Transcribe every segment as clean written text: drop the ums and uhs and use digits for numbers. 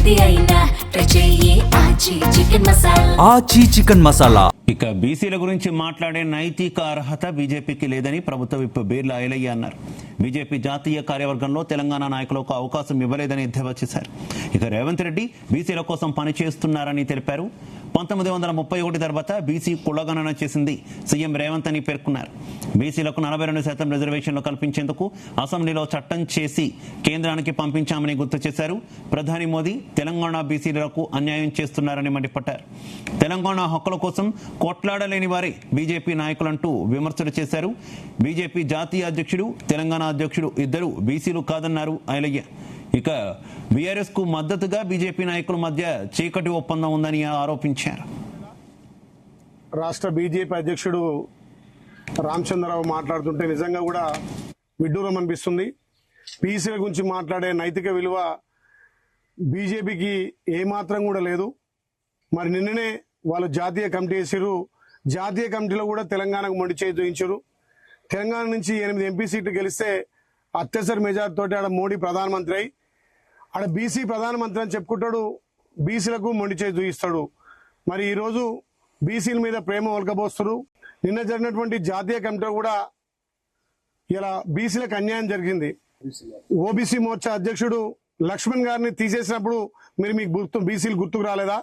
ఏది అయినా ట్రై చెయ్యి ఆచి చికెన్ మసాలా. ఆచి చికెన్ మసాలా. ఇక బీసీల గురించి మాట్లాడే నైతిక అర్హత బీజేపీకి లేదని ప్రభుత్వ విప్ బీర్లా ఐలయ్య అన్నారు. బీజేపీ జాతీయ కార్యవర్గంలో తెలంగాణ నాయకులకు అవకాశం ఇవ్వలేదని ఎద్దేవా చేశారు. ఇక రేవంత్ రెడ్డి బీసీల కోసం పనిచేస్తున్నారని తెలిపారు. 1931 తర్వాత బీసీ కులగణన చేసింది సీఎం రేవంత్ అని పేర్కొన్నారు. బీసీలకు 42% రిజర్వేషన్లు కల్పించేందుకు అసెంబ్లీలో చట్టం చేసి కేంద్రానికి పంపించామని గుర్తు చేశారు. ప్రధాని మోదీ తెలంగాణ బీసీలకు అన్యాయం చేస్తున్నారని మండిపడ్డారు. తెలంగాణ హక్కుల కోసం కొట్లాడలేని వారే బీజేపీ నాయకులంటూ విమర్శలు చేశారు. బీజేపీ జాతీయ అధ్యక్షుడు, తెలంగాణ అధ్యక్షుడు ఇద్దరు బీసీలు కాదన్నారు ఐలయ్య. ఇక బీఆర్ఎస్ కు మద్దతుగా బీజేపీ నాయకుల మధ్య చీకటి ఒప్పందం ఉందని ఆరోపించారు. రాష్ట్ర బీజేపీ అధ్యక్షుడు రామచంద్రరావు మాట్లాడుతుంటే నిజంగా కూడా విడ్డూరం అనిపిస్తుంది. బీసీల గురించి మాట్లాడే నైతిక విలువ బీజేపీకి ఏమాత్రం కూడా లేదు. మరి నిన్ననే వాళ్ళు జాతీయ కమిటీ వేసారు. జాతీయ కమిటీలో కూడా తెలంగాణకు మొండి చేయి చూయించారు. తెలంగాణ నుంచి 8 ఎంపీ సీట్లు గెలిస్తే అత్యవసర మెజార్టీ తోటి ఆడ మోడీ ప్రధానమంత్రి అయి ఆడ బీసీ ప్రధానమంత్రి అని చెప్పుకుంటాడు. బీసీలకు మొండి చేయి చూయిస్తాడు. మరి ఈరోజు బీసీల మీద ప్రేమ ఒలకబోస్తారు. నిన్న జరిగినటువంటి జాతీయ కమిటీలో కూడా ఇలా బీసీలకు అన్యాయం జరిగింది. ఓబీసీ మోర్చా అధ్యక్షుడు లక్ష్మణ్ గారిని తీసేసినప్పుడు మీకు బీసీలు గుర్తుకు రాలేదా?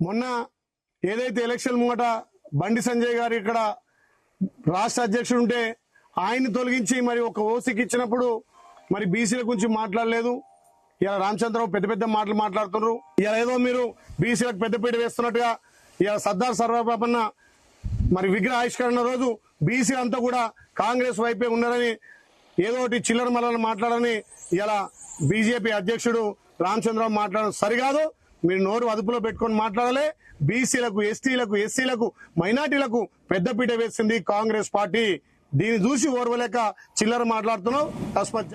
మొన్న ఏదైతే ఎలక్షన్ ముంగట బండి సంజయ్ గారు ఇక్కడ రాష్ట్ర అధ్యక్షుడు ఉంటే ఆయన్ని తొలగించి మరి ఒక ఓసీకి ఇచ్చినప్పుడు మరి బీసీల గురించి మాట్లాడలేదు. ఇలా రామచంద్రరావు పెద్ద పెద్ద మాటలు మాట్లాడుతున్నారు. ఇలా ఏదో మీరు బీసీలకు పెద్దపీట వేస్తున్నట్టుగా ఇలా సర్దార్ సర్వపాపన్న మరి విగ్రహ ఆవిష్కరణ రోజు బీసీలు అంతా కూడా కాంగ్రెస్ వైపే ఉన్నారని ఏదో ఒకటి చిల్లర మల్లలు మాట్లాడని ఇలా బీజేపీ అధ్యక్షుడు రామచంద్రరావు మాట్లాడడం సరికాదు. మీరు నోరు అదుపులో పెట్టుకొని మాట్లాడాలి. బీసీలకు, ఎస్టీలకు, ఎస్సీలకు, మైనార్టీలకు పెద్దపీట వేసింది కాంగ్రెస్ పార్టీ. దీన్ని చూసి ఓర్వలేక చిల్లర మాట్లాడుతున్నావు. తస్మత్